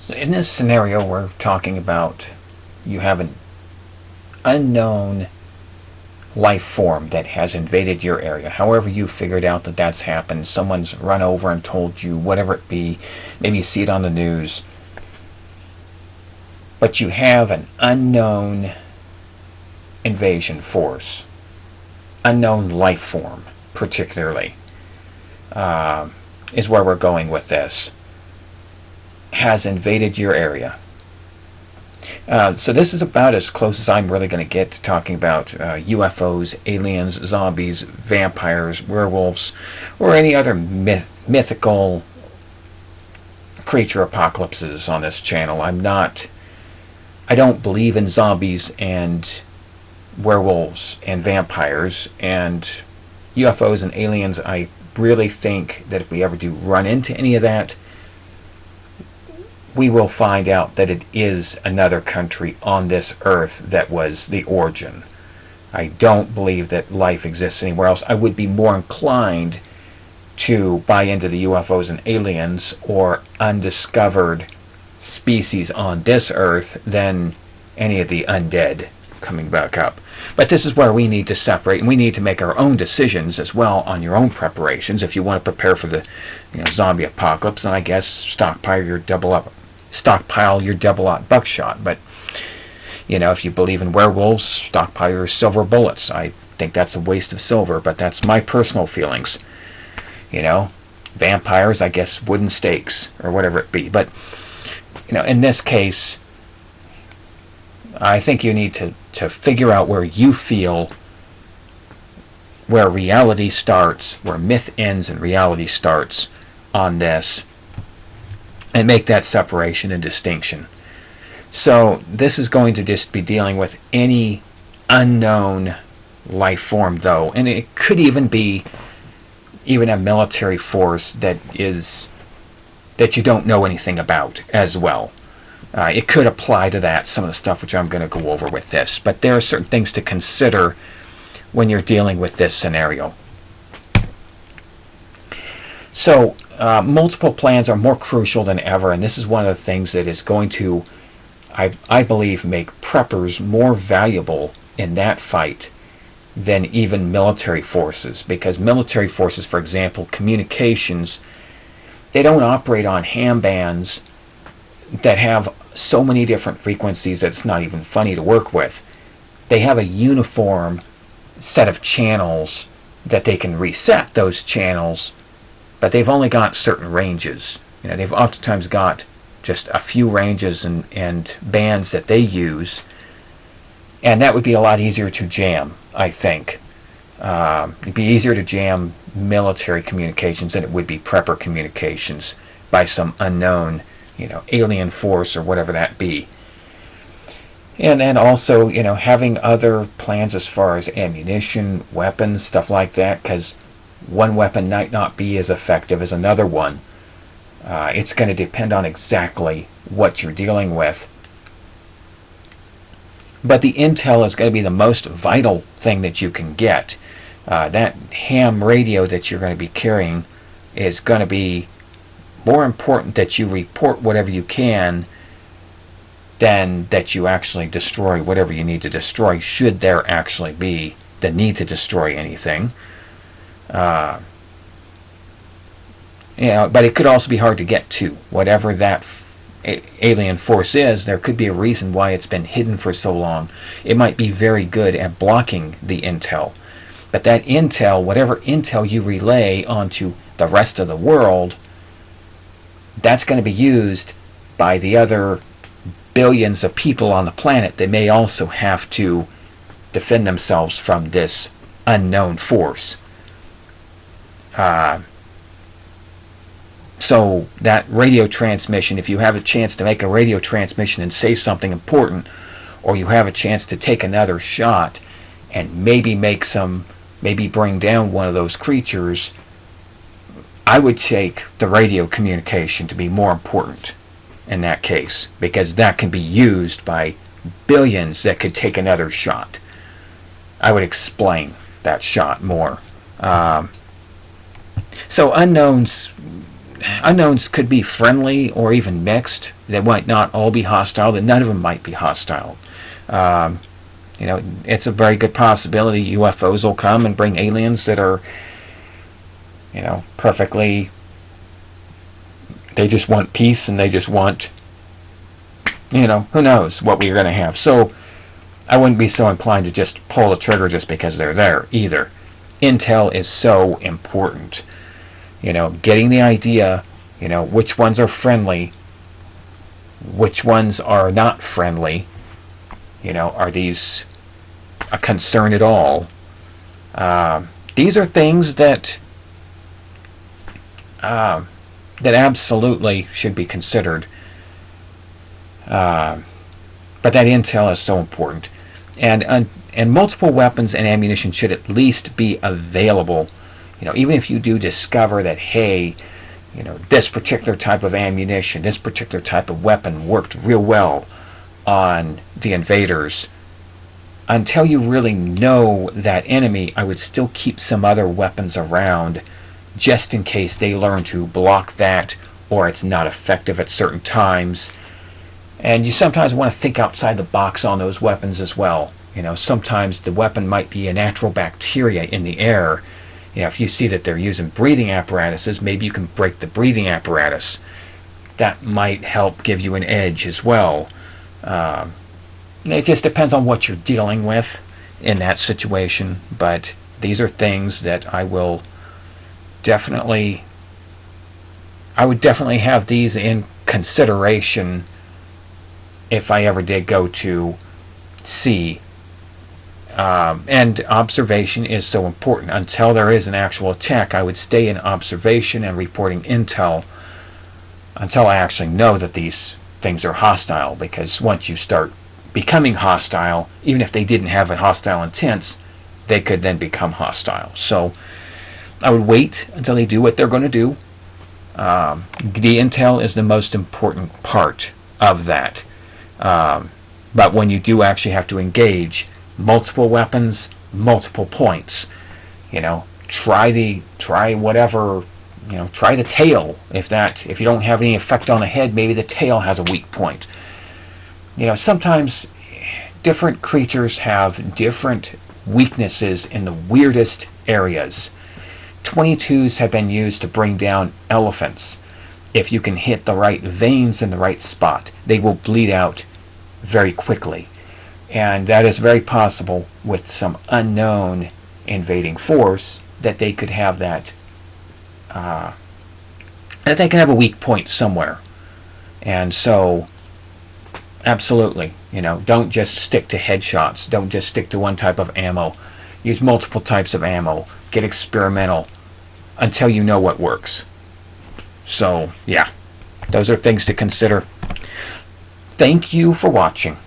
So in this scenario, we're talking about you have an unknown life form that has invaded your area. However you figured out that that's happened, someone's run over and told you, whatever it be, maybe you see it on the news, but you have an unknown invasion force, unknown life form particularly, is where we're going with this, has invaded your area. So this is about as close as I'm really going to get to talking about UFOs, aliens, zombies, vampires, werewolves, or any other mythical creature apocalypses on this channel. I don't believe in zombies and werewolves and vampires and UFOs and aliens. I really think that if we ever do run into any of that, we will find out that it is another country on this earth that was the origin. I don't believe that life exists anywhere else. I would be more inclined to buy into the UFOs and aliens or undiscovered species on this earth than any of the undead coming back up. But this is where we need to separate, and we need to make our own decisions as well on your own preparations. If you want to prepare for the zombie apocalypse, then I guess stockpile your double-aught buckshot. But if you believe in werewolves, stockpile your silver bullets. I think that's a waste of silver, but that's my personal feelings. Vampires, I guess wooden stakes or whatever it be. But in this case, I think you need to figure out where you feel where reality starts, where myth ends and reality starts on this, and make that separation and distinction. So this is going to just be dealing with any unknown life form, though, and it could even be a military force that you don't know anything about as well. It could apply to that, some of the stuff which I'm going to go over with this. But there are certain things to consider when you're dealing with this scenario. So, multiple plans are more crucial than ever, and this is one of the things that is going to, I believe, make preppers more valuable in that fight than even military forces. Because military forces, for example, communications, they don't operate on ham bands that have so many different frequencies that it's not even funny to work with. They have a uniform set of channels that they can reset those channels, but they've only got certain ranges. They've oftentimes got just a few ranges and bands that they use, and that would be a lot easier to jam, I think. It'd be easier to jam military communications than it would be prepper communications by some unknown alien force or whatever that be. And then also, having other plans as far as ammunition, weapons, stuff like that, because one weapon might not be as effective as another one. It's going to depend on exactly what you're dealing with. But the intel is going to be the most vital thing that you can get. That ham radio that you're going to be carrying is going to be more important that you report whatever you can than that you actually destroy whatever you need to destroy, should there actually be the need to destroy anything. But it could also be hard to get to. Whatever that alien force is, there could be a reason why it's been hidden for so long. It might be very good at blocking the intel. But that intel, whatever intel you relay onto the rest of the world, that's going to be used by the other billions of people on the planet that may also have to defend themselves from this unknown force. So that radio transmission, if you have a chance to make a radio transmission and say something important, or you have a chance to take another shot and maybe bring down one of those creatures, I would take the radio communication to be more important in that case, because that can be used by billions that could take another shot. I would explain that shot more. So unknowns, unknowns could be friendly or even mixed. They might not all be hostile. That none of them might be hostile. Um, it's a very good possibility UFOs will come and bring aliens that are, perfectly. They just want peace and they just want, who knows what we're going to have. So I wouldn't be so inclined to just pull the trigger just because they're there either. Intel is so important. Getting the idea, which ones are friendly, which ones are not friendly. Are these a concern at all? These are things that that absolutely should be considered. But that intel is so important, and multiple weapons and ammunition should at least be available. Even if you do discover that, hey, this particular type of ammunition, this particular type of weapon worked real well on the invaders, until you really know that enemy, I would still keep some other weapons around just in case they learn to block that or it's not effective at certain times. And you sometimes want to think outside the box on those weapons as well. Sometimes the weapon might be a natural bacteria in the air. If you see that they're using breathing apparatuses, maybe you can break the breathing apparatus. That might help give you an edge as well. It just depends on what you're dealing with in that situation, but these are things that I would definitely have these in consideration if I ever did go to sea. And observation is so important. Until there is an actual attack, I would stay in observation and reporting intel until I actually know that these things are hostile, because once you start becoming hostile, even if they didn't have a hostile intent, they could then become hostile. So I would wait until they do what they're going to do. The intel is the most important part of that. But when you do actually have to engage multiple weapons, multiple points, try the tail. If you don't have any effect on the head, maybe the tail has a weak point. Sometimes different creatures have different weaknesses in the weirdest areas. 22s have been used to bring down elephants. If you can hit the right veins in the right spot, they will bleed out very quickly. And that is very possible with some unknown invading force, that they could have that they can have a weak point somewhere. And so absolutely, don't just stick to headshots. Don't just stick to one type of ammo. Use multiple types of ammo. Get experimental until you know what works. So, yeah, those are things to consider. Thank you for watching.